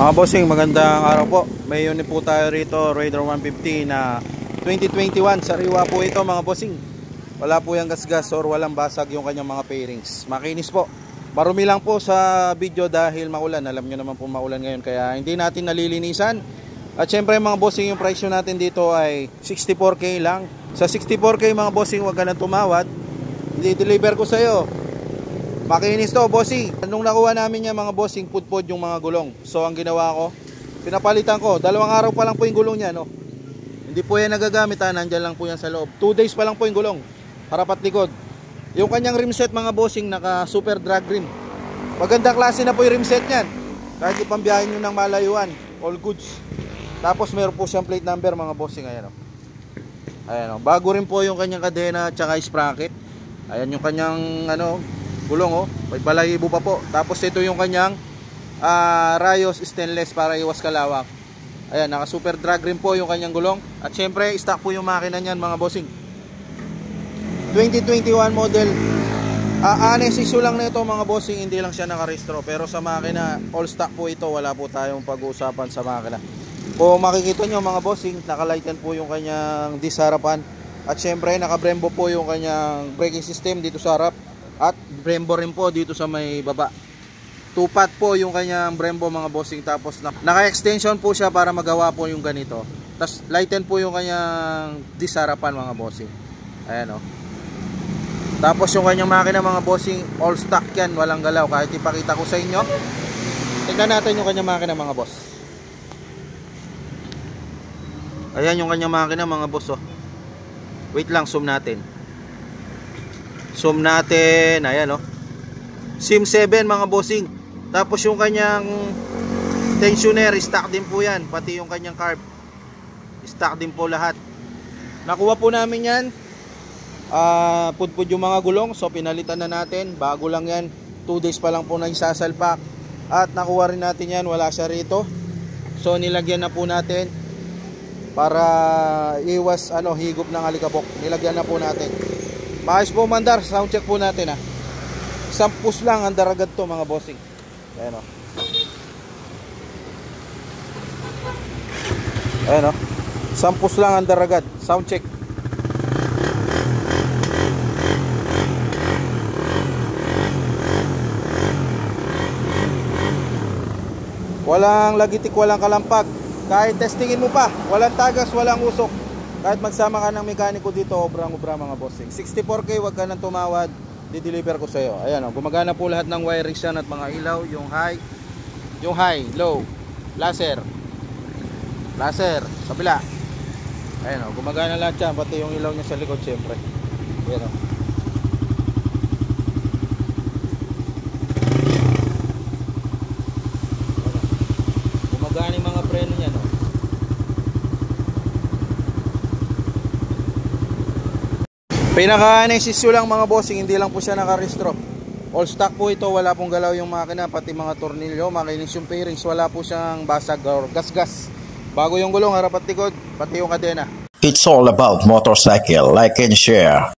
Mga bossing, magandang araw po. May unit po tayo rito, Raider 150 na 2021. Sariwa po ito mga bossing. Wala po yung gasgas or walang basag yung kanyang mga pairings. Makinis po. Marumi lang po sa video dahil maulan. Alam nyo naman po maulan ngayon kaya hindi natin nalilinisan. At syempre mga bossing, yung presyo natin dito ay 64K lang. Sa 64K mga bossing, huwag ka na tumawad. I-deliver ko sa'yo. Makinis to, bossing. Nung nakuha namin yan mga bossing, pudpod yung mga gulong. So ang ginawa ko, pinapalitan ko. 2 araw pa lang po yung gulong niya, no? Hindi po yan nagagamit, ha? Nandyan lang po yan sa loob. 2 days pa lang po yung gulong, harap at likod. Yung kanyang rim set mga bossing, naka super drag rim. Magandang klase na po yung rim set niyan. Kahit ipambiyahin nyo ng malayuan, all goods. Tapos meron po siyang plate number mga bossing. Ayan, o. Ayan, o. Bago rin po yung kanyang kadena at saka sprocket. Ayan yung kanyang gulong, oh. May balahibo pa po. Tapos ito yung kanyang rayos stainless para iwas kalawak. Ayan, naka super drag rim po yung kanyang gulong. At syempre stock po yung makina niyan mga bossing. 2021 model. Honest issue lang nito mga bossing, hindi lang siya nakarehistro. Pero sa makina all stock po ito. Wala po tayong pag-uusapan sa makina. Kung makikita nyo mga bossing, nakalighten po yung kanyang disc harapan. At syempre naka Brembo po yung kanyang braking system dito sa harap. At Brembo rin po dito sa may baba. 2-pot po yung kanyang Brembo mga bossing. Tapos naka-extension po siya para magawa po yung ganito. Tapos lighten po yung kanyang disc harapan mga bossing. Ayan, o. Tapos yung kanyang makina mga bossing, all stock yan, walang galaw. Kahit ipakita ko sa inyo. Tingnan natin yung kanyang makina mga boss. Ayan yung kanyang makina mga boss, oh. Wait lang, zoom natin. Zoom natin, ayan, oh. Sim 7 mga bossing. Tapos yung kanyang tensioner, stock din po yan. Pati yung kanyang carb, stock din po lahat. Nakuha po namin yan. Pudpud yung mga gulong. So pinalitan na natin. Bago lang yan, 2 days pa lang po na isasalpak. At nakuha rin natin yan, wala siya rito. So nilagyan na po natin para iwas higop ng alikabok. Nilagyan na po natin. Maayos po mandar, sound check po natin, ha. Sampus lang ang daragad to mga bossing. Ayan, o. Ayan, o. Sampus lang ang daragad. Sound check. Walang lagitik, walang kalampag. Kahit testingin mo pa, walang tagas, walang usok. Kahit magsama ka ng mekaniko dito, obrang-obra mga bossing. 64K, wag ka nang tumawad, di-deliver ko sa'yo. Ayan, o, gumagana po lahat ng wiring yan at mga ilaw. Yung high, low, laser, kabila. Ayan, o, gumagana lahat yan, pati yung ilaw niya sa likod syempre. Ayan, o. Gumagana yung mga preno niya, no. Pinaka-nesisyo lang mga bossing, hindi lang po siya nakarehistro. All stock po ito, wala pong galaw yung makina, pati mga tornilyo, makinis yung pairings, wala po siyang basag or gas-gas. Bago yung gulong, harap at likod, pati yung kadena. It's all about motorcycle, like and share.